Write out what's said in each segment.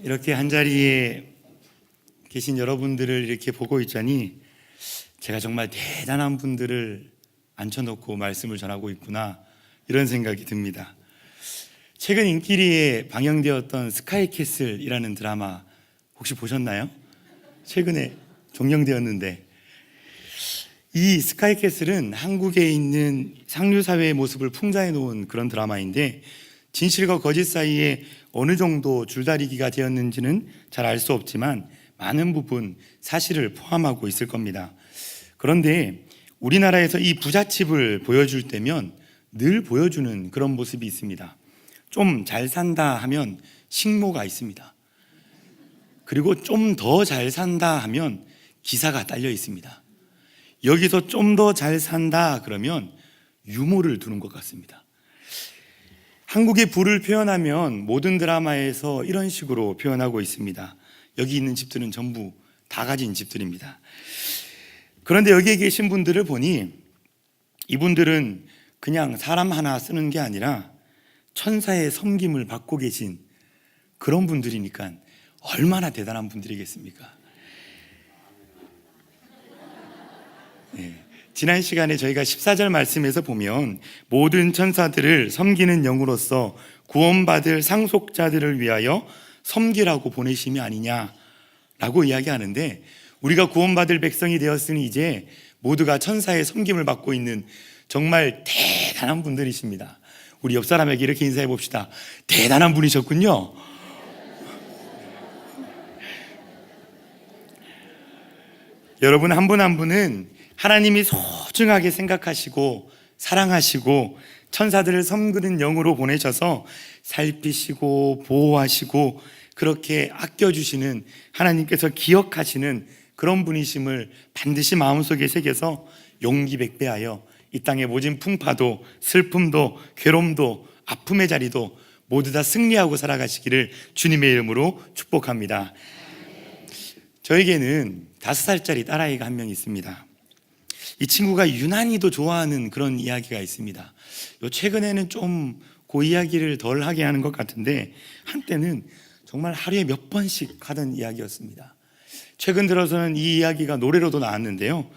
이렇게 한자리에 계신 여러분들을 이렇게 보고 있자니 제가 정말 대단한 분들을 앉혀놓고 말씀을 전하고 있구나, 이런 생각이 듭니다. 최근 인기리에 방영되었던 스카이캐슬이라는 드라마 혹시 보셨나요? 최근에 종영되었는데, 이 스카이캐슬은 한국에 있는 상류사회의 모습을 풍자해 놓은 그런 드라마인데, 진실과 거짓 사이에 어느 정도 줄다리기가 되었는지는 잘 알 수 없지만 많은 부분 사실을 포함하고 있을 겁니다. 그런데 우리나라에서 이 부잣집을 보여줄 때면 늘 보여주는 그런 모습이 있습니다. 좀 잘 산다 하면 식모가 있습니다. 그리고 좀 더 잘 산다 하면 기사가 딸려 있습니다. 여기서 좀 더 잘 산다 그러면 유모를 두는 것 같습니다. 한국의 부를 표현하면 모든 드라마에서 이런 식으로 표현하고 있습니다. 여기 있는 집들은 전부 다 가진 집들입니다. 그런데 여기에 계신 분들을 보니 이분들은 그냥 사람 하나 쓰는 게 아니라 천사의 섬김을 받고 계신 그런 분들이니까 얼마나 대단한 분들이겠습니까? 네. 지난 시간에 저희가 14절 말씀에서 보면 모든 천사들을 섬기는 영으로서 구원받을 상속자들을 위하여 섬기라고 보내심이 아니냐라고 이야기하는데, 우리가 구원받을 백성이 되었으니 이제 모두가 천사의 섬김을 받고 있는 정말 대단한 분들이십니다. 우리 옆 사람에게 이렇게 인사해 봅시다. 대단한 분이셨군요. 여러분 한 분 한 분은 하나님이 소중하게 생각하시고 사랑하시고 천사들을 섬기는 영으로 보내셔서 살피시고 보호하시고 그렇게 아껴주시는, 하나님께서 기억하시는 그런 분이심을 반드시 마음속에 새겨서 용기 백배하여 이 땅의 모진 풍파도 슬픔도 괴로움도 아픔의 자리도 모두 다 승리하고 살아가시기를 주님의 이름으로 축복합니다. 저에게는 5살짜리 딸아이가 한 명 있습니다. 이 친구가 유난히도 좋아하는 그런 이야기가 있습니다. 최근에는 좀 그 이야기를 덜 하게 하는 것 같은데, 한때는 정말 하루에 몇 번씩 하던 이야기였습니다. 최근 들어서는 이 이야기가 노래로도 나왔는데요.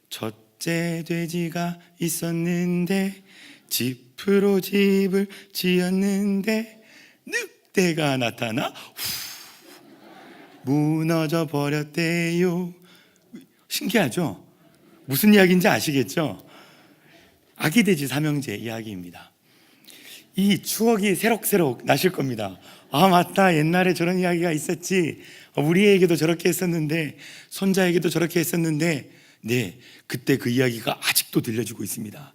첫째 돼지가 있었는데 집으로 집을 지었는데 늑대가 나타나 무너져 버렸대요. 신기하죠? 무슨 이야기인지 아시겠죠? 아기 돼지 삼형제 이야기입니다. 이 추억이 새록새록 나실 겁니다. 아, 맞다, 옛날에 저런 이야기가 있었지, 우리에게도 저렇게 했었는데 손자에게도 저렇게 했었는데, 네, 그때 그 이야기가 아직도 들려주고 있습니다.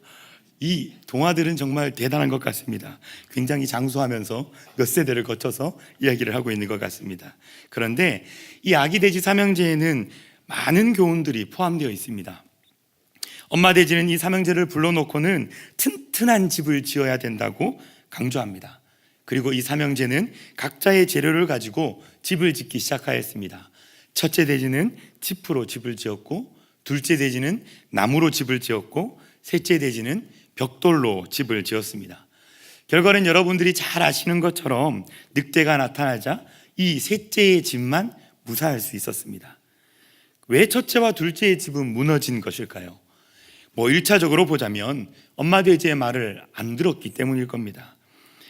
이 동화들은 정말 대단한 것 같습니다. 굉장히 장수하면서 몇 세대를 거쳐서 이야기를 하고 있는 것 같습니다. 그런데 이 아기 돼지 삼형제에는 많은 교훈들이 포함되어 있습니다. 엄마 돼지는 이 삼형제를 불러놓고는 튼튼한 집을 지어야 된다고 강조합니다. 그리고 이 삼형제는 각자의 재료를 가지고 집을 짓기 시작하였습니다. 첫째 돼지는 짚으로 집을 지었고, 둘째 돼지는 나무로 집을 지었고, 셋째 돼지는 벽돌로 집을 지었습니다. 결과는 여러분들이 잘 아시는 것처럼 늑대가 나타나자 이 셋째의 집만 무사할 수 있었습니다. 왜 첫째와 둘째의 집은 무너진 것일까요? 1차적으로 보자면 엄마 돼지의 말을 안 들었기 때문일 겁니다.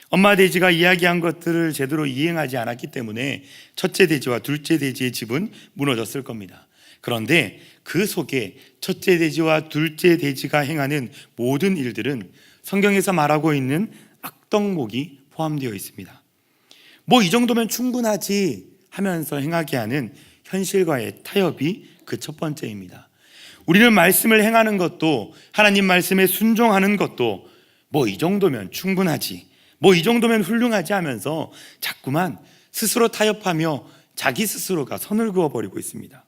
엄마 돼지가 이야기한 것들을 제대로 이행하지 않았기 때문에 첫째 돼지와 둘째 돼지의 집은 무너졌을 겁니다. 그런데 그 속에 첫째 돼지와 둘째 돼지가 행하는 모든 일들은 성경에서 말하고 있는 악덕목이 포함되어 있습니다. 이 정도면 충분하지 하면서 행하게 하는 현실과의 타협이 그 첫 번째입니다. 우리는 말씀을 행하는 것도, 하나님 말씀에 순종하는 것도 이 정도면 충분하지, 이 정도면 훌륭하지 하면서 자꾸만 스스로 타협하며 자기 스스로가 선을 그어버리고 있습니다.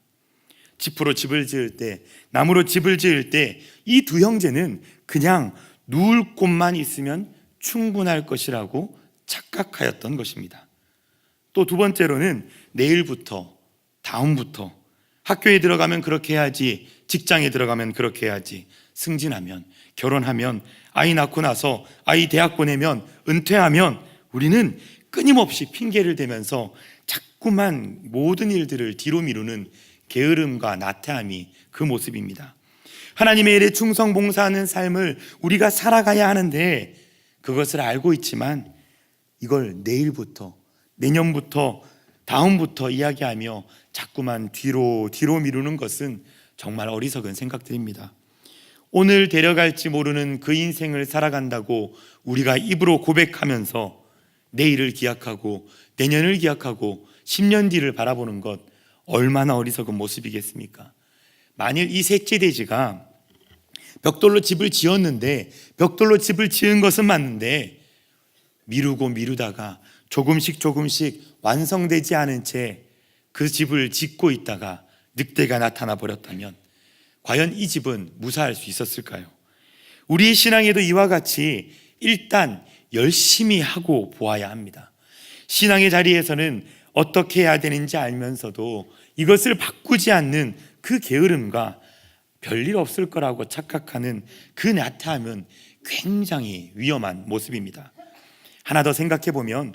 짚으로 집을 지을 때, 나무로 집을 지을 때 이 두 형제는 그냥 누울 곳만 있으면 충분할 것이라고 착각하였던 것입니다. 또 두 번째로는 내일부터, 다음부터, 학교에 들어가면 그렇게 해야지, 직장에 들어가면 그렇게 해야지, 승진하면, 결혼하면, 아이 낳고 나서 아이 대학 보내면, 은퇴하면 우리는 끊임없이 핑계를 대면서 자꾸만 모든 일들을 뒤로 미루는 게으름과 나태함이 그 모습입니다. 하나님의 일에 충성 봉사하는 삶을 우리가 살아가야 하는데 그것을 알고 있지만 이걸 내일부터, 내년부터, 다음부터 이야기하며 자꾸만 뒤로 미루는 것은 정말 어리석은 생각들입니다. 오늘 데려갈지 모르는 그 인생을 살아간다고 우리가 입으로 고백하면서 내일을 기약하고 내년을 기약하고 10년 뒤를 바라보는 것 얼마나 어리석은 모습이겠습니까? 만일 이 셋째 돼지가 벽돌로 집을 지었는데 벽돌로 집을 지은 것은 맞는데 미루다가 조금씩 완성되지 않은 채 그 집을 짓고 있다가 늑대가 나타나 버렸다면 과연 이 집은 무사할 수 있었을까요? 우리의 신앙에도 이와 같이 일단 열심히 하고 보아야 합니다. 신앙의 자리에서는 어떻게 해야 되는지 알면서도 이것을 바꾸지 않는 그 게으름과 별일 없을 거라고 착각하는 그 나태함은 굉장히 위험한 모습입니다. 하나 더 생각해 보면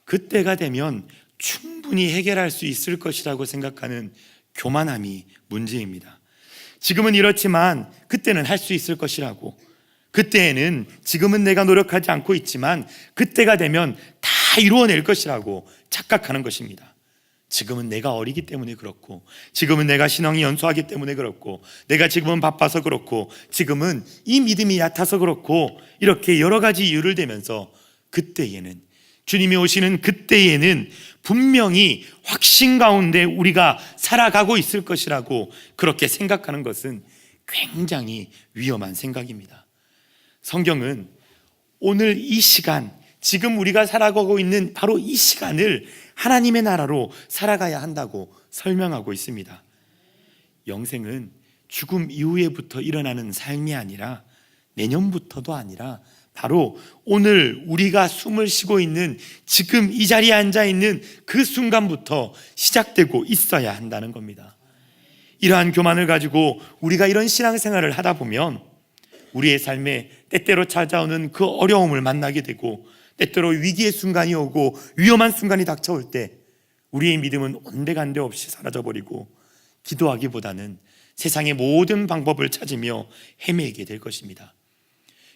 그때가 되면 충분히 해결할 수 있을 것이라고 생각하는 교만함이 문제입니다. 지금은 이렇지만 그때는 할 수 있을 것이라고, 그때에는 지금은 내가 노력하지 않고 있지만 그때가 되면 다 이루어낼 것이라고 착각하는 것입니다. 지금은 내가 어리기 때문에 그렇고, 지금은 내가 신앙이 연소하기 때문에 그렇고, 내가 지금은 바빠서 그렇고, 지금은 이 믿음이 얕아서 그렇고, 이렇게 여러 가지 이유를 대면서 그때에는, 주님이 오시는 그때에는 분명히 확신 가운데 우리가 살아가고 있을 것이라고 그렇게 생각하는 것은 굉장히 위험한 생각입니다. 성경은 오늘 이 시간, 지금 우리가 살아가고 있는 바로 이 시간을 하나님의 나라로 살아가야 한다고 설명하고 있습니다. 영생은 죽음 이후에부터 일어나는 삶이 아니라, 내년부터도 아니라 바로 오늘 우리가 숨을 쉬고 있는 지금 이 자리에 앉아 있는 그 순간부터 시작되고 있어야 한다는 겁니다. 이러한 교만을 가지고 우리가 이런 신앙생활을 하다 보면 우리의 삶에 때때로 찾아오는 그 어려움을 만나게 되고, 때때로 위기의 순간이 오고 위험한 순간이 닥쳐올 때 우리의 믿음은 온데간데 없이 사라져버리고 기도하기보다는 세상의 모든 방법을 찾으며 헤매게 될 것입니다.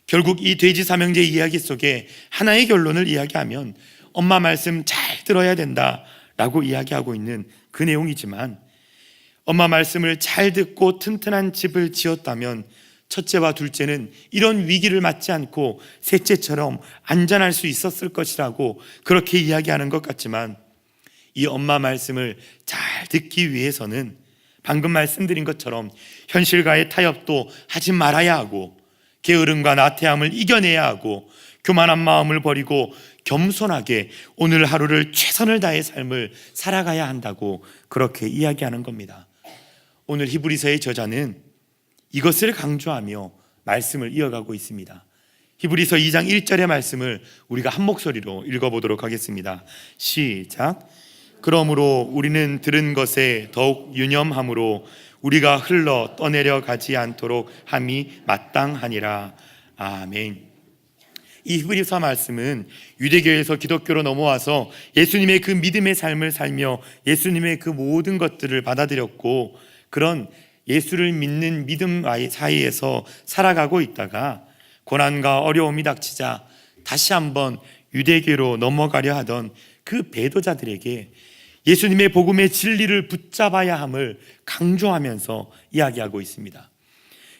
결국 이 돼지 삼형제 이야기 속에 하나의 결론을 이야기하면 엄마 말씀 잘 들어야 된다라고 이야기하고 있는 그 내용이지만, 엄마 말씀을 잘 듣고 튼튼한 집을 지었다면 첫째와 둘째는 이런 위기를 맞지 않고 셋째처럼 안전할 수 있었을 것이라고 그렇게 이야기하는 것 같지만, 이 엄마 말씀을 잘 듣기 위해서는 방금 말씀드린 것처럼 현실과의 타협도 하지 말아야 하고, 게으름과 나태함을 이겨내야 하고, 교만한 마음을 버리고 겸손하게 오늘 하루를 최선을 다해 삶을 살아가야 한다고 그렇게 이야기하는 겁니다. 오늘 히브리서의 저자는 이것을 강조하며 말씀을 이어가고 있습니다. 히브리서 2장 1절의 말씀을 우리가 한 목소리로 읽어보도록 하겠습니다. 시작. 그러므로 우리는 들은 것에 더욱 유념함으로 우리가 흘러 떠내려 가지 않도록 함이 마땅하니라. 아멘. 이 히브리서 말씀은 유대교에서 기독교로 넘어와서 예수님의 그 믿음의 삶을 살며 예수님의 그 모든 것들을 받아들였고, 그런 예수를 믿는 믿음 사이에서 살아가고 있다가 고난과 어려움이 닥치자 다시 한번 유대교로 넘어가려 하던 그 배도자들에게 예수님의 복음의 진리를 붙잡아야 함을 강조하면서 이야기하고 있습니다.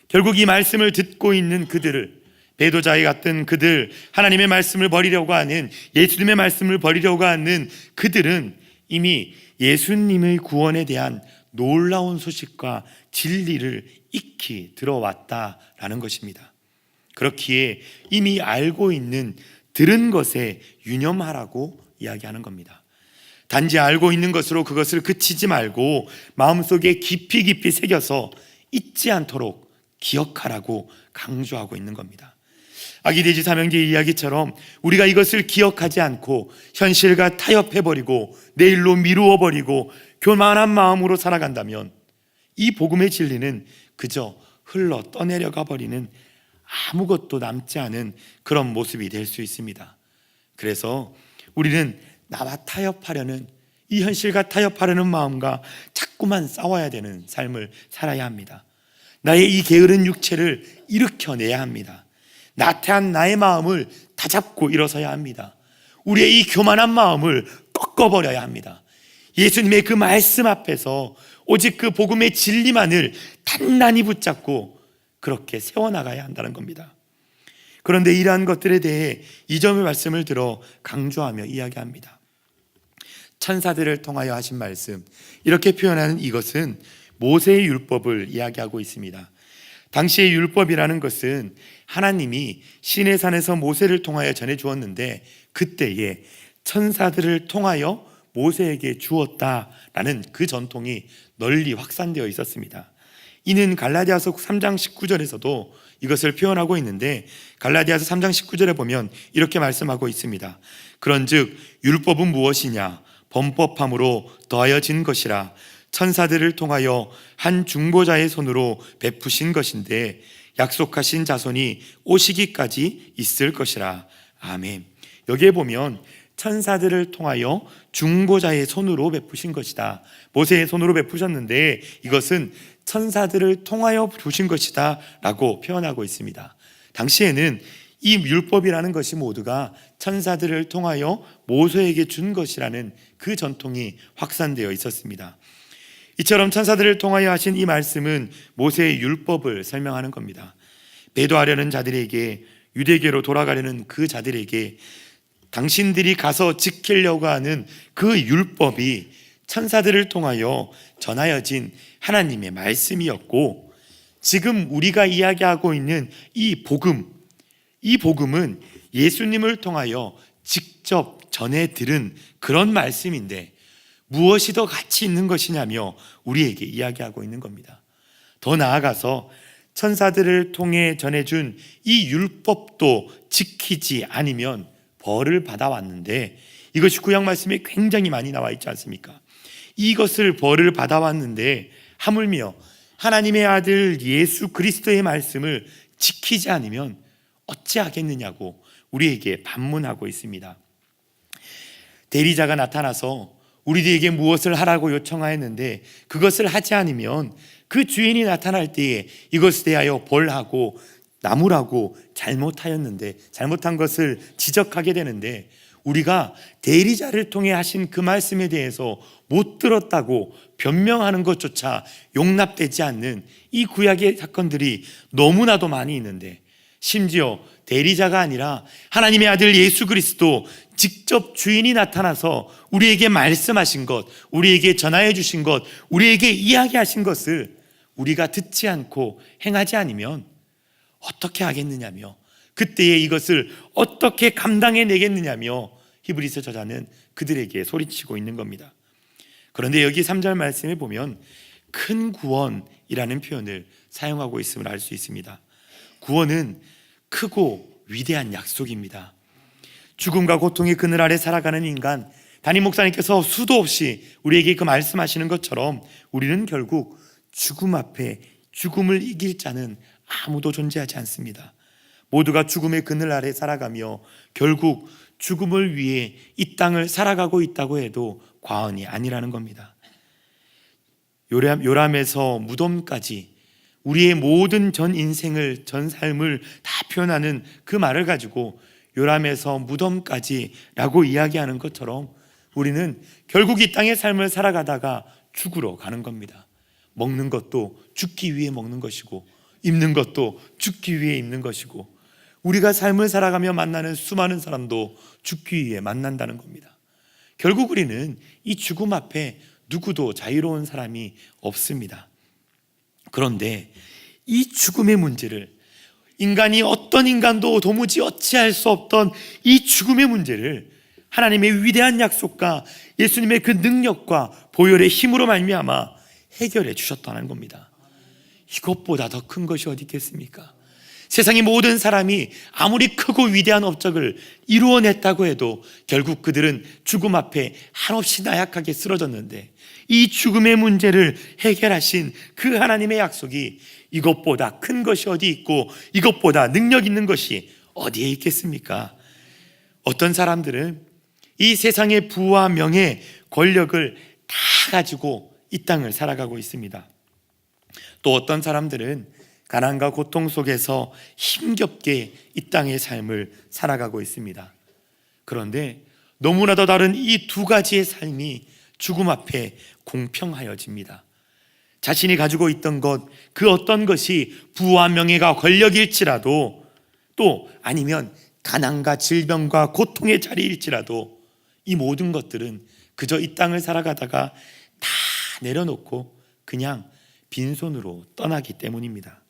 결국 이 말씀을 듣고 있는 그들을, 배도자에 같은 그들, 하나님의 말씀을 버리려고 하는, 예수님의 말씀을 버리려고 하는 그들은 이미 예수님의 구원에 대한 놀라운 소식과 진리를 익히 들어왔다라는 것입니다. 그렇기에 이미 알고 있는 들은 것에 유념하라고 이야기하는 겁니다. 단지 알고 있는 것으로 그것을 그치지 말고 마음속에 깊이 새겨서 잊지 않도록 기억하라고 강조하고 있는 겁니다. 아기 돼지 삼형제의 이야기처럼 우리가 이것을 기억하지 않고 현실과 타협해버리고 내일로 미루어버리고 교만한 마음으로 살아간다면 이 복음의 진리는 그저 흘러 떠내려가 버리는, 아무것도 남지 않은 그런 모습이 될 수 있습니다. 그래서 우리는 나와 타협하려는, 이 현실과 타협하려는 마음과 자꾸만 싸워야 되는 삶을 살아야 합니다. 나의 이 게으른 육체를 일으켜내야 합니다. 나태한 나의 마음을 다잡고 일어서야 합니다. 우리의 이 교만한 마음을 꺾어버려야 합니다. 예수님의 그 말씀 앞에서 오직 그 복음의 진리만을 단단히 붙잡고 그렇게 세워나가야 한다는 겁니다. 그런데 이러한 것들에 대해 이 점의 말씀을 들어 강조하며 이야기합니다. 천사들을 통하여 하신 말씀, 이렇게 표현하는 이것은 모세의 율법을 이야기하고 있습니다. 당시의 율법이라는 것은 하나님이 시내산에서 모세를 통하여 전해 주었는데 그때에 천사들을 통하여 모세에게 주었다라는 그 전통이 널리 확산되어 있었습니다. 이는 갈라디아서 3장 19절에서도 이것을 표현하고 있는데, 갈라디아서 3장 19절에 보면 이렇게 말씀하고 있습니다. 그런즉 율법은 무엇이냐? 범법함으로 더하여진 것이라 천사들을 통하여 한 중보자의 손으로 베푸신 것인데 약속하신 자손이 오시기까지 있을 것이라. 아멘. 여기에 보면 천사들을 통하여 중보자의 손으로 베푸신 것이다. 모세의 손으로 베푸셨는데 이것은 천사들을 통하여 주신 것이다 라고 표현하고 있습니다. 당시에는 이 율법이라는 것이 모두가 천사들을 통하여 모세에게 준 것이라는 그 전통이 확산되어 있었습니다. 이처럼 천사들을 통하여 하신 이 말씀은 모세의 율법을 설명하는 겁니다. 배도하려는 자들에게, 유대계로 돌아가려는 그 자들에게 당신들이 가서 지키려고 하는 그 율법이 천사들을 통하여 전하여진 하나님의 말씀이었고, 지금 우리가 이야기하고 있는 이 복음은 예수님을 통하여 직접 전해 들은 그런 말씀인데 무엇이 더 가치 있는 것이냐며 우리에게 이야기하고 있는 겁니다. 더 나아가서 천사들을 통해 전해준 이 율법도 지키지 않으면 벌을 받아왔는데, 이것이 구약 말씀에 굉장히 많이 나와 있지 않습니까? 이것을 벌을 받아왔는데 하물며 하나님의 아들 예수 그리스도의 말씀을 지키지 않으면 어찌하겠느냐고 우리에게 반문하고 있습니다. 대리자가 나타나서 우리들에게 무엇을 하라고 요청하였는데 그것을 하지 않으면 그 주인이 나타날 때에 이것에 대하여 벌하고 나무라고 잘못하였는데, 잘못한 것을 지적하게 되는데, 우리가 대리자를 통해 하신 그 말씀에 대해서 못 들었다고 변명하는 것조차 용납되지 않는 이 구약의 사건들이 너무나도 많이 있는데, 심지어 대리자가 아니라 하나님의 아들 예수 그리스도 직접 주인이 나타나서 우리에게 말씀하신 것, 우리에게 전하여 주신 것, 우리에게 이야기하신 것을 우리가 듣지 않고 행하지 않으면 어떻게 하겠느냐며, 그때에 이것을 어떻게 감당해 내겠느냐며 히브리서 저자는 그들에게 소리치고 있는 겁니다. 그런데 여기 3절 말씀에 보면 큰 구원이라는 표현을 사용하고 있음을 알 수 있습니다. 구원은 크고 위대한 약속입니다. 죽음과 고통의 그늘 아래 살아가는 인간, 담임 목사님께서 수도 없이 우리에게 그 말씀하시는 것처럼 우리는 결국 죽음 앞에 죽음을 이길 자는 아무도 존재하지 않습니다. 모두가 죽음의 그늘 아래 살아가며 결국 죽음을 위해 이 땅을 살아가고 있다고 해도 과언이 아니라는 겁니다. 요람에서 무덤까지 우리의 모든 전 인생을, 전 삶을 다 표현하는 그 말을 가지고 요람에서 무덤까지 라고 이야기하는 것처럼 우리는 결국 이 땅의 삶을 살아가다가 죽으러 가는 겁니다. 먹는 것도 죽기 위해 먹는 것이고, 입는 것도 죽기 위해 입는 것이고, 우리가 삶을 살아가며 만나는 수많은 사람도 죽기 위해 만난다는 겁니다. 결국 우리는 이 죽음 앞에 누구도 자유로운 사람이 없습니다. 그런데 이 죽음의 문제를, 인간이 어떤 인간도 도무지 어찌할 수 없던 이 죽음의 문제를 하나님의 위대한 약속과 예수님의 그 능력과 보혈의 힘으로 말미암아 해결해 주셨다는 겁니다. 이것보다 더 큰 것이 어디 있겠습니까? 세상의 모든 사람이 아무리 크고 위대한 업적을 이루어냈다고 해도 결국 그들은 죽음 앞에 한없이 나약하게 쓰러졌는데, 이 죽음의 문제를 해결하신 그 하나님의 약속이 이것보다 큰 것이 어디 있고 이것보다 능력 있는 것이 어디에 있겠습니까? 어떤 사람들은 이 세상의 부와 명예, 권력을 다 가지고 이 땅을 살아가고 있습니다. 또 어떤 사람들은 가난과 고통 속에서 힘겹게 이 땅의 삶을 살아가고 있습니다. 그런데 너무나도 다른 이 두 가지의 삶이 죽음 앞에 공평하여집니다. 자신이 가지고 있던 것, 그 어떤 것이 부와 명예가 권력일지라도, 또 아니면 가난과 질병과 고통의 자리일지라도, 이 모든 것들은 그저 이 땅을 살아가다가 다 내려놓고 그냥 빈손으로 떠나기 때문입니다.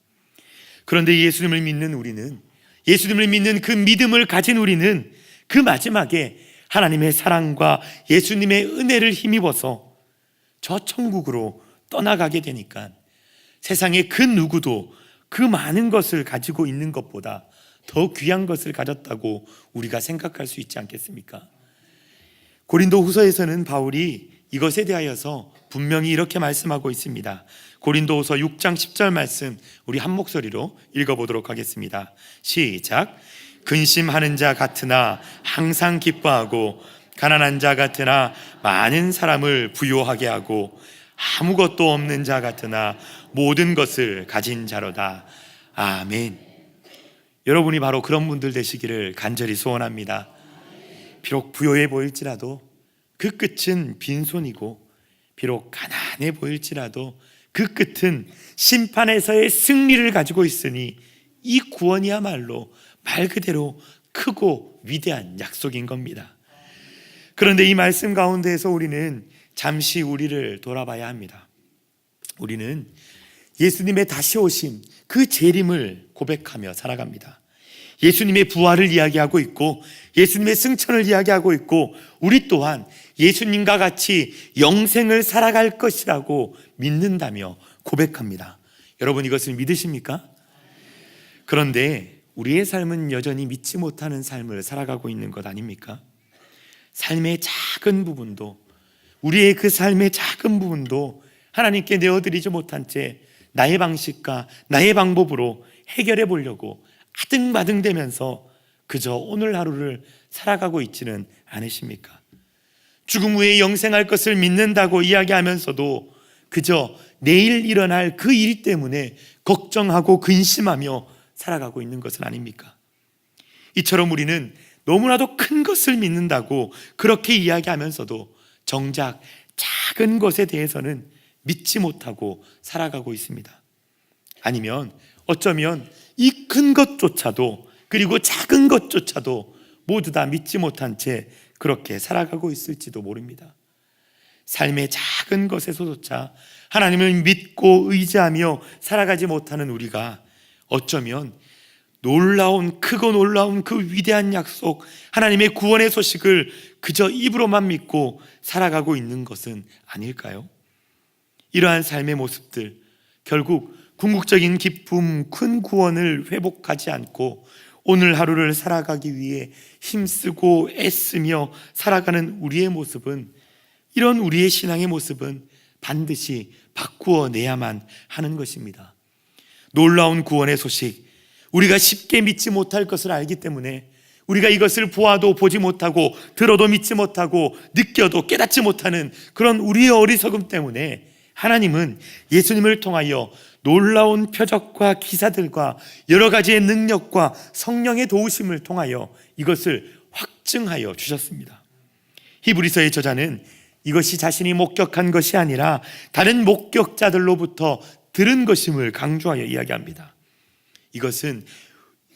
그런데 예수님을 믿는 우리는, 예수님을 믿는 그 믿음을 가진 우리는 그 마지막에 하나님의 사랑과 예수님의 은혜를 힘입어서 저 천국으로 떠나가게 되니까 세상의 그 누구도 그 많은 것을 가지고 있는 것보다 더 귀한 것을 가졌다고 우리가 생각할 수 있지 않겠습니까? 고린도 후서에서는 바울이 이것에 대하여서 분명히 이렇게 말씀하고 있습니다. 고린도후서 6장 10절 말씀 우리 한 목소리로 읽어보도록 하겠습니다. 시작. 근심하는 자 같으나 항상 기뻐하고 가난한 자 같으나 많은 사람을 부요하게 하고 아무것도 없는 자 같으나 모든 것을 가진 자로다. 아멘. 여러분이 바로 그런 분들 되시기를 간절히 소원합니다. 비록 부요해 보일지라도 그 끝은 빈손이고, 비록 가난해 보일지라도 그 끝은 심판에서의 승리를 가지고 있으니 이 구원이야말로 말 그대로 크고 위대한 약속인 겁니다. 그런데 이 말씀 가운데에서 우리는 잠시 우리를 돌아봐야 합니다. 우리는 예수님의 다시 오심, 그 재림을 고백하며 살아갑니다. 예수님의 부활을 이야기하고 있고 예수님의 승천을 이야기하고 있고, 우리 또한 예수님과 같이 영생을 살아갈 것이라고 믿는다며 고백합니다. 여러분, 이것을 믿으십니까? 그런데 우리의 삶은 여전히 믿지 못하는 삶을 살아가고 있는 것 아닙니까? 삶의 작은 부분도, 우리의 그 삶의 작은 부분도 하나님께 내어드리지 못한 채 나의 방식과 나의 방법으로 해결해 보려고 아등바등대면서 그저 오늘 하루를 살아가고 있지는 않으십니까? 죽음 후에 영생할 것을 믿는다고 이야기하면서도 그저 내일 일어날 그 일 때문에 걱정하고 근심하며 살아가고 있는 것은 아닙니까? 이처럼 우리는 너무나도 큰 것을 믿는다고 그렇게 이야기하면서도 정작 작은 것에 대해서는 믿지 못하고 살아가고 있습니다. 아니면 어쩌면 이 큰 것조차도, 그리고 작은 것조차도 모두 다 믿지 못한 채 그렇게 살아가고 있을지도 모릅니다. 삶의 작은 것에서조차 하나님을 믿고 의지하며 살아가지 못하는 우리가 어쩌면 크고 놀라운 그 위대한 약속, 하나님의 구원의 소식을 그저 입으로만 믿고 살아가고 있는 것은 아닐까요? 이러한 삶의 모습들, 결국 궁극적인 기쁨, 큰 구원을 회복하지 않고 오늘 하루를 살아가기 위해 힘쓰고 애쓰며 살아가는 우리의 모습은, 이런 우리의 신앙의 모습은 반드시 바꾸어내야만 하는 것입니다. 놀라운 구원의 소식, 우리가 쉽게 믿지 못할 것을 알기 때문에, 우리가 이것을 보아도 보지 못하고 들어도 믿지 못하고 느껴도 깨닫지 못하는 그런 우리의 어리석음 때문에 하나님은 예수님을 통하여 놀라운 표적과 기사들과 여러 가지의 능력과 성령의 도우심을 통하여 이것을 확증하여 주셨습니다. 히브리서의 저자는 이것이 자신이 목격한 것이 아니라 다른 목격자들로부터 들은 것임을 강조하여 이야기합니다. 이것은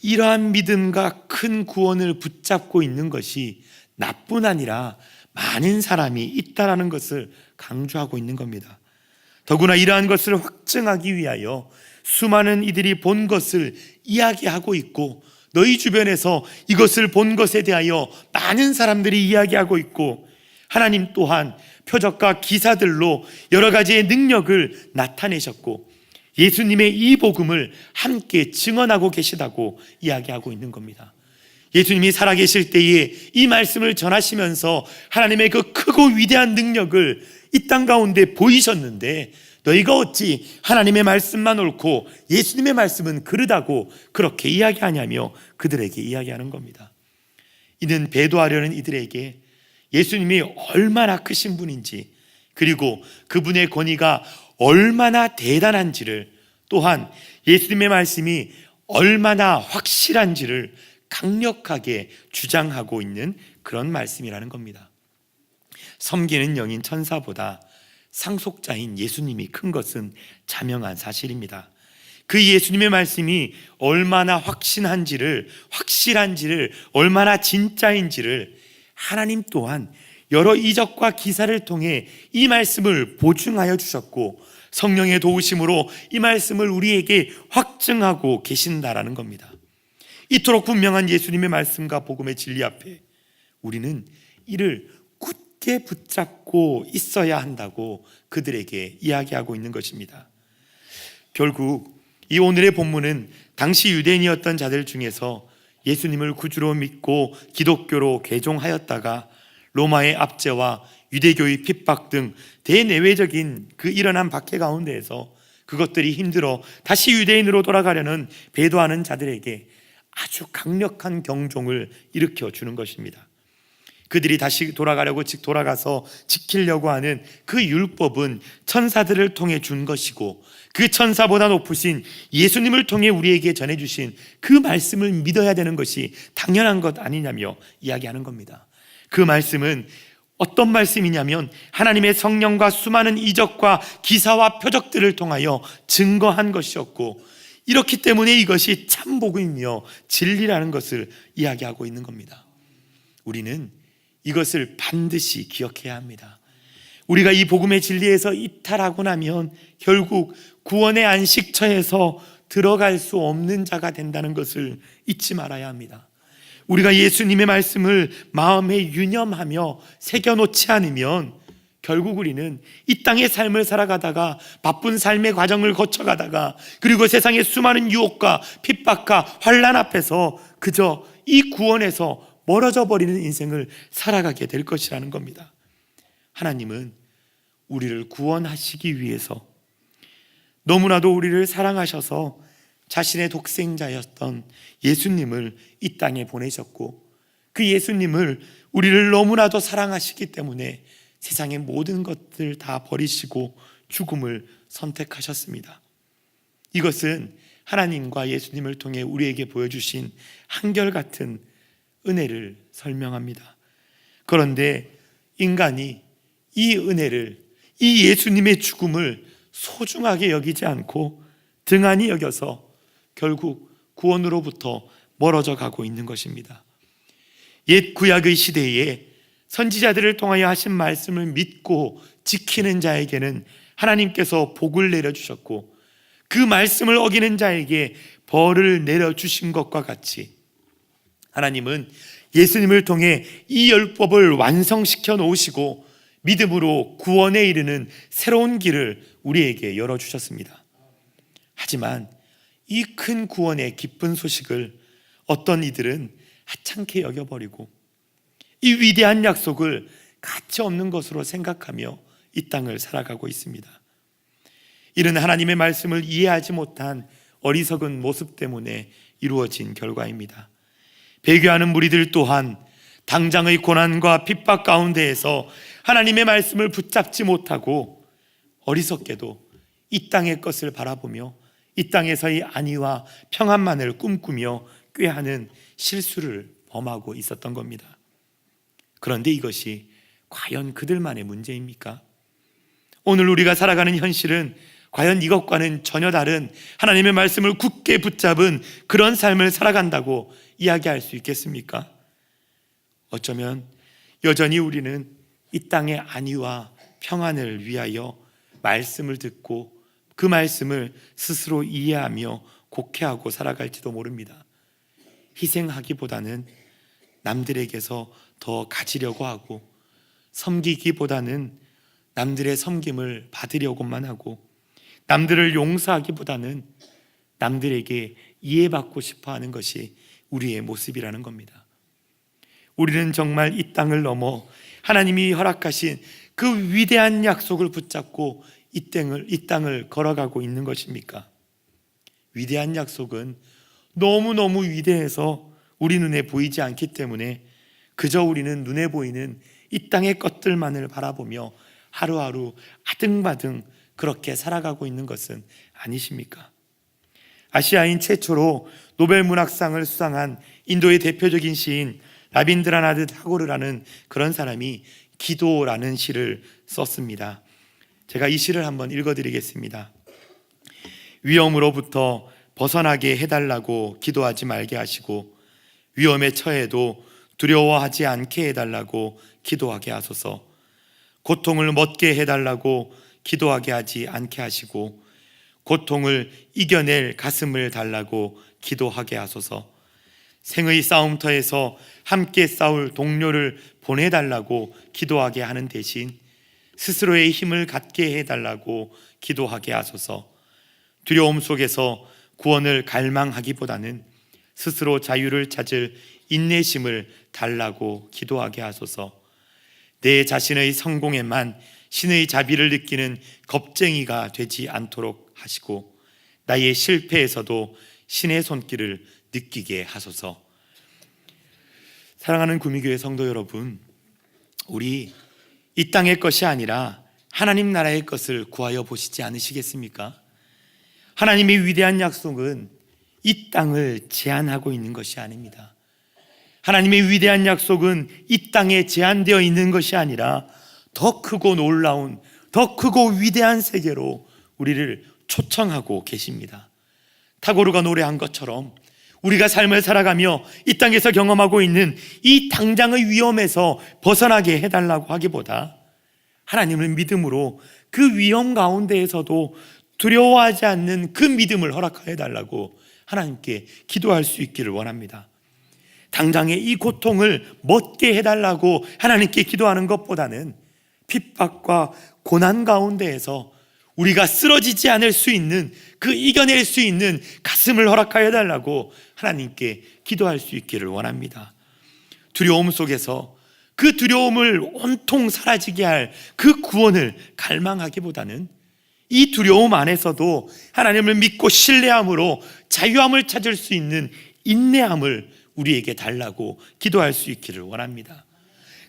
이러한 믿음과 큰 구원을 붙잡고 있는 것이 나뿐 아니라 많은 사람이 있다라는 것을 강조하고 있는 겁니다. 더구나 이러한 것을 확증하기 위하여 수많은 이들이 본 것을 이야기하고 있고, 너희 주변에서 이것을 본 것에 대하여 많은 사람들이 이야기하고 있고, 하나님 또한 표적과 기사들로 여러 가지의 능력을 나타내셨고 예수님의 이 복음을 함께 증언하고 계시다고 이야기하고 있는 겁니다. 예수님이 살아계실 때에 이 말씀을 전하시면서 하나님의 그 크고 위대한 능력을 이 땅 가운데 보이셨는데, 너희가 어찌 하나님의 말씀만 옳고 예수님의 말씀은 그르다고 그렇게 이야기하냐며 그들에게 이야기하는 겁니다. 이는 배도하려는 이들에게 예수님이 얼마나 크신 분인지, 그리고 그분의 권위가 얼마나 대단한지를, 또한 예수님의 말씀이 얼마나 확실한지를 강력하게 주장하고 있는 그런 말씀이라는 겁니다. 섬기는 영인 천사보다 상속자인 예수님이 큰 것은 자명한 사실입니다. 그 예수님의 말씀이 얼마나 확실한지를, 얼마나 진짜인지를 하나님 또한 여러 이적과 기사를 통해 이 말씀을 보증하여 주셨고, 성령의 도우심으로 이 말씀을 우리에게 확증하고 계신다라는 겁니다. 이토록 분명한 예수님의 말씀과 복음의 진리 앞에 우리는 이를 굳게 붙잡고 있어야 한다고 그들에게 이야기하고 있는 것입니다. 결국 이 오늘의 본문은 당시 유대인이었던 자들 중에서 예수님을 구주로 믿고 기독교로 개종하였다가 로마의 압제와 유대교의 핍박 등 대내외적인 그 일어난 박해 가운데에서 그것들이 힘들어 다시 유대인으로 돌아가려는 배도하는 자들에게 아주 강력한 경종을 일으켜 주는 것입니다. 그들이 다시 돌아가서 지키려고 하는 그 율법은 천사들을 통해 준 것이고, 그 천사보다 높으신 예수님을 통해 우리에게 전해주신 그 말씀을 믿어야 되는 것이 당연한 것 아니냐며 이야기하는 겁니다. 그 말씀은 어떤 말씀이냐면 하나님의 성령과 수많은 이적과 기사와 표적들을 통하여 증거한 것이었고, 이렇기 때문에 이것이 참 복음이며 진리라는 것을 이야기하고 있는 겁니다. 우리는 이것을 반드시 기억해야 합니다. 우리가 이 복음의 진리에서 이탈하고 나면 결국 구원의 안식처에서 들어갈 수 없는 자가 된다는 것을 잊지 말아야 합니다. 우리가 예수님의 말씀을 마음에 유념하며 새겨놓지 않으면 결국 우리는 이 땅의 삶을 살아가다가, 바쁜 삶의 과정을 거쳐가다가, 그리고 세상의 수많은 유혹과 핍박과 환난 앞에서 그저 이 구원에서 멀어져 버리는 인생을 살아가게 될 것이라는 겁니다. 하나님은 우리를 구원하시기 위해서 너무나도 우리를 사랑하셔서 자신의 독생자였던 예수님을 이 땅에 보내셨고, 그 예수님을 우리를 너무나도 사랑하시기 때문에 세상의 모든 것들 다 버리시고 죽음을 선택하셨습니다. 이것은 하나님과 예수님을 통해 우리에게 보여주신 한결같은 은혜를 설명합니다. 그런데 인간이 이 은혜를, 이 예수님의 죽음을 소중하게 여기지 않고 등한히 여겨서 결국 구원으로부터 멀어져 가고 있는 것입니다. 옛 구약의 시대에 선지자들을 통하여 하신 말씀을 믿고 지키는 자에게는 하나님께서 복을 내려주셨고, 그 말씀을 어기는 자에게 벌을 내려주신 것과 같이 하나님은 예수님을 통해 이 율법을 완성시켜 놓으시고 믿음으로 구원에 이르는 새로운 길을 우리에게 열어주셨습니다. 하지만 이 큰 구원의 기쁜 소식을 어떤 이들은 하찮게 여겨버리고 이 위대한 약속을 가치 없는 것으로 생각하며 이 땅을 살아가고 있습니다. 이런 하나님의 말씀을 이해하지 못한 어리석은 모습 때문에 이루어진 결과입니다. 배교하는 무리들 또한 당장의 고난과 핍박 가운데에서 하나님의 말씀을 붙잡지 못하고 어리석게도 이 땅의 것을 바라보며 이 땅에서의 안위와 평안만을 꿈꾸며 꾀하는 실수를 범하고 있었던 겁니다. 그런데 이것이 과연 그들만의 문제입니까? 오늘 우리가 살아가는 현실은 과연 이것과는 전혀 다른 하나님의 말씀을 굳게 붙잡은 그런 삶을 살아간다고 이야기할 수 있겠습니까? 어쩌면 여전히 우리는 이 땅의 안위와 평안을 위하여 말씀을 듣고 그 말씀을 스스로 이해하며 곡해하고 살아갈지도 모릅니다. 희생하기보다는 남들에게서 더 가지려고 하고, 섬기기보다는 남들의 섬김을 받으려고만 하고, 남들을 용서하기보다는 남들에게 이해받고 싶어하는 것이 우리의 모습이라는 겁니다. 우리는 정말 이 땅을 넘어 하나님이 허락하신 그 위대한 약속을 붙잡고 이 땅을 걸어가고 있는 것입니까? 위대한 약속은 너무너무 위대해서 우리 눈에 보이지 않기 때문에 그저 우리는 눈에 보이는 이 땅의 것들만을 바라보며 하루하루 아등바등 그렇게 살아가고 있는 것은 아니십니까? 아시아인 최초로 노벨 문학상을 수상한 인도의 대표적인 시인 라빈드라나드 타고르라는 그런 사람이 기도라는 시를 썼습니다. 제가 이 시를 한번 읽어드리겠습니다. 위험으로부터 벗어나게 해달라고 기도하지 말게 하시고 위험에 처해도 두려워하지 않게 해달라고 기도하게 하소서. 고통을 멎게 해달라고 기도하게 하지 않게 하시고 고통을 이겨낼 가슴을 달라고 기도하게 하소서. 생의 싸움터에서 함께 싸울 동료를 보내달라고 기도하게 하는 대신 스스로의 힘을 갖게 해달라고 기도하게 하소서. 두려움 속에서 구원을 갈망하기보다는 스스로 자유를 찾을 인내심을 달라고 기도하게 하소서. 내 자신의 성공에만 신의 자비를 느끼는 겁쟁이가 되지 않도록 하시고 나의 실패에서도 신의 손길을 느끼게 하소서. 사랑하는 구미교회 성도 여러분, 우리 이 땅의 것이 아니라 하나님 나라의 것을 구하여 보시지 않으시겠습니까? 하나님의 위대한 약속은 이 땅을 제한하고 있는 것이 아닙니다. 하나님의 위대한 약속은 이 땅에 제한되어 있는 것이 아니라 더 크고 놀라운, 더 크고 위대한 세계로 우리를 초청하고 계십니다. 타고르가 노래한 것처럼 우리가 삶을 살아가며 이 땅에서 경험하고 있는 이 당장의 위험에서 벗어나게 해달라고 하기보다 하나님을 믿음으로 그 위험 가운데에서도 두려워하지 않는 그 믿음을 허락하여 달라고 하나님께 기도할 수 있기를 원합니다. 당장의 이 고통을 멎게 해달라고 하나님께 기도하는 것보다는 핍박과 고난 가운데에서 우리가 쓰러지지 않을 수 있는, 그 이겨낼 수 있는 가슴을 허락하여 달라고 하나님께 기도할 수 있기를 원합니다. 두려움 속에서 그 두려움을 온통 사라지게 할 그 구원을 갈망하기보다는 이 두려움 안에서도 하나님을 믿고 신뢰함으로 자유함을 찾을 수 있는 인내함을 우리에게 달라고 기도할 수 있기를 원합니다.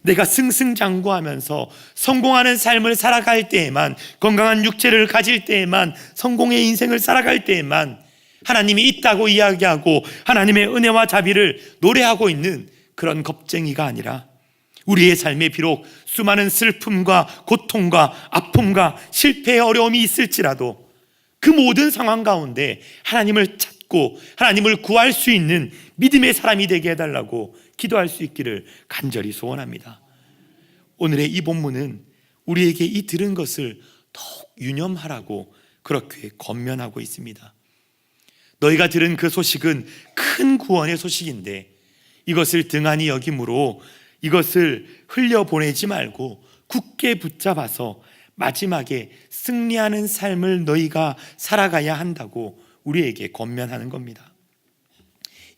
내가 승승장구하면서 성공하는 삶을 살아갈 때에만, 건강한 육체를 가질 때에만, 성공의 인생을 살아갈 때에만 하나님이 있다고 이야기하고 하나님의 은혜와 자비를 노래하고 있는 그런 겁쟁이가 아니라 우리의 삶에 비록 수많은 슬픔과 고통과 아픔과 실패의 어려움이 있을지라도 그 모든 상황 가운데 하나님을 찾고 하나님을 구할 수 있는 믿음의 사람이 되게 해달라고 기도할 수 있기를 간절히 소원합니다. 오늘의 이 본문은 우리에게 이 들은 것을 더욱 유념하라고 그렇게 권면하고 있습니다. 너희가 들은 그 소식은 큰 구원의 소식인데 이것을 등한히 여김으로 이것을 흘려보내지 말고 굳게 붙잡아서 마지막에 승리하는 삶을 너희가 살아가야 한다고 우리에게 권면하는 겁니다.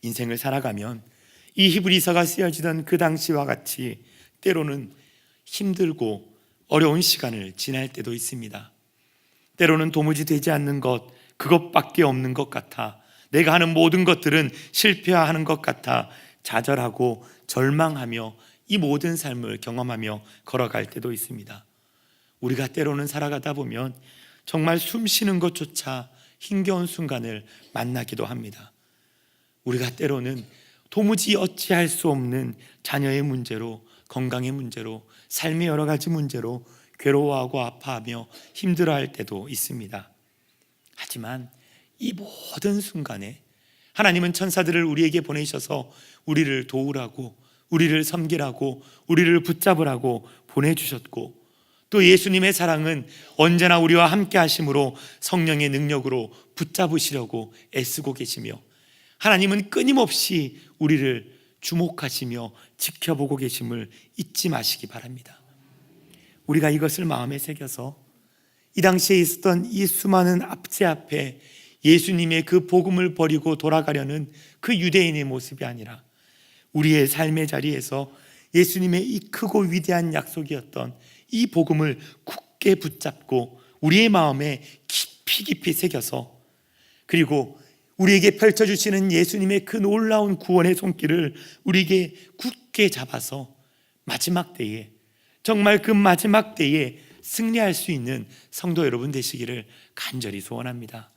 인생을 살아가면 이 히브리서가 쓰여지던 그 당시와 같이 때로는 힘들고 어려운 시간을 지날 때도 있습니다. 때로는 도무지 되지 않는 것, 그것밖에 없는 것 같아, 내가 하는 모든 것들은 실패하는 것 같아 좌절하고 절망하며 이 모든 삶을 경험하며 걸어갈 때도 있습니다. 우리가 때로는 살아가다 보면 정말 숨 쉬는 것조차 힘겨운 순간을 만나기도 합니다. 우리가 때로는 도무지 어찌할 수 없는 자녀의 문제로, 건강의 문제로, 삶의 여러 가지 문제로 괴로워하고 아파하며 힘들어할 때도 있습니다. 하지만 이 모든 순간에 하나님은 천사들을 우리에게 보내셔서 우리를 도우라고, 우리를 섬기라고, 우리를 붙잡으라고 보내주셨고, 또 예수님의 사랑은 언제나 우리와 함께 하심으로 성령의 능력으로 붙잡으시려고 애쓰고 계시며, 하나님은 끊임없이 우리를 주목하시며 지켜보고 계심을 잊지 마시기 바랍니다. 우리가 이것을 마음에 새겨서 이 당시에 있었던 이 수많은 압제 앞에 예수님의 그 복음을 버리고 돌아가려는 그 유대인의 모습이 아니라 우리의 삶의 자리에서 예수님의 이 크고 위대한 약속이었던 이 복음을 굳게 붙잡고 우리의 마음에 깊이 새겨서, 그리고 우리에게 펼쳐주시는 예수님의 그 놀라운 구원의 손길을 우리에게 굳게 잡아서 마지막 때에 정말 그 마지막 때에 승리할 수 있는 성도 여러분 되시기를 간절히 소원합니다.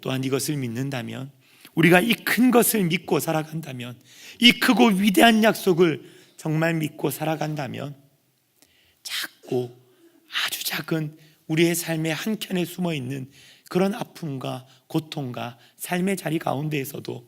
또한 이것을 믿는다면, 우리가 이 큰 것을 믿고 살아간다면, 이 크고 위대한 약속을 정말 믿고 살아간다면, 작고 아주 작은 우리의 삶의 한켠에 숨어있는 그런 아픔과 고통과 삶의 자리 가운데에서도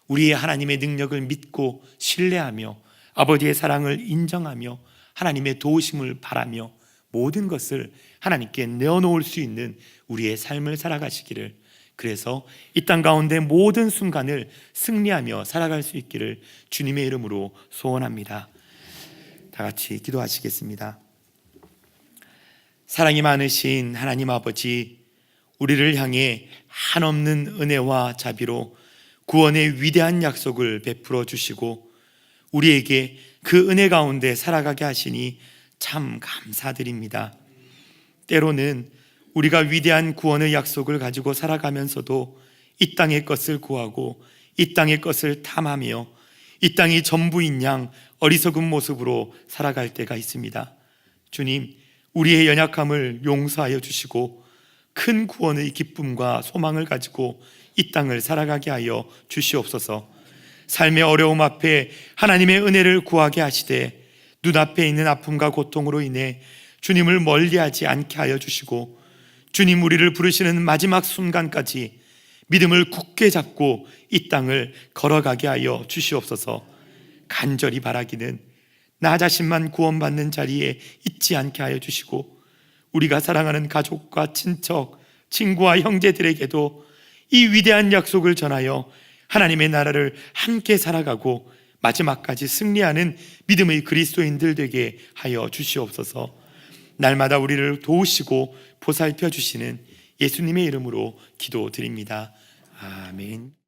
우리의 하나님의 능력을 믿고 신뢰하며 아버지의 사랑을 인정하며 하나님의 도우심을 바라며 모든 것을 하나님께 내어놓을 수 있는 우리의 삶을 살아가시기를, 그래서 이 땅 가운데 모든 순간을 승리하며 살아갈 수 있기를 주님의 이름으로 소원합니다. 다 같이 기도하시겠습니다. 사랑이 많으신 하나님 아버지, 우리를 향해 한없는 은혜와 자비로 구원의 위대한 약속을 베풀어 주시고 우리에게 그 은혜 가운데 살아가게 하시니 참 감사드립니다. 때로는 우리가 위대한 구원의 약속을 가지고 살아가면서도 이 땅의 것을 구하고 이 땅의 것을 탐하며 이 땅이 전부인 양 어리석은 모습으로 살아갈 때가 있습니다. 주님, 우리의 연약함을 용서하여 주시고 큰 구원의 기쁨과 소망을 가지고 이 땅을 살아가게 하여 주시옵소서. 삶의 어려움 앞에 하나님의 은혜를 구하게 하시되 눈앞에 있는 아픔과 고통으로 인해 주님을 멀리하지 않게 하여 주시고, 주님 우리를 부르시는 마지막 순간까지 믿음을 굳게 잡고 이 땅을 걸어가게 하여 주시옵소서. 간절히 바라기는 나 자신만 구원받는 자리에 있지 않게 하여 주시고 우리가 사랑하는 가족과 친척, 친구와 형제들에게도 이 위대한 약속을 전하여 하나님의 나라를 함께 살아가고 마지막까지 승리하는 믿음의 그리스도인들 되게 하여 주시옵소서. 날마다 우리를 도우시고 보살펴 주시는 예수님의 이름으로 기도드립니다. 아멘.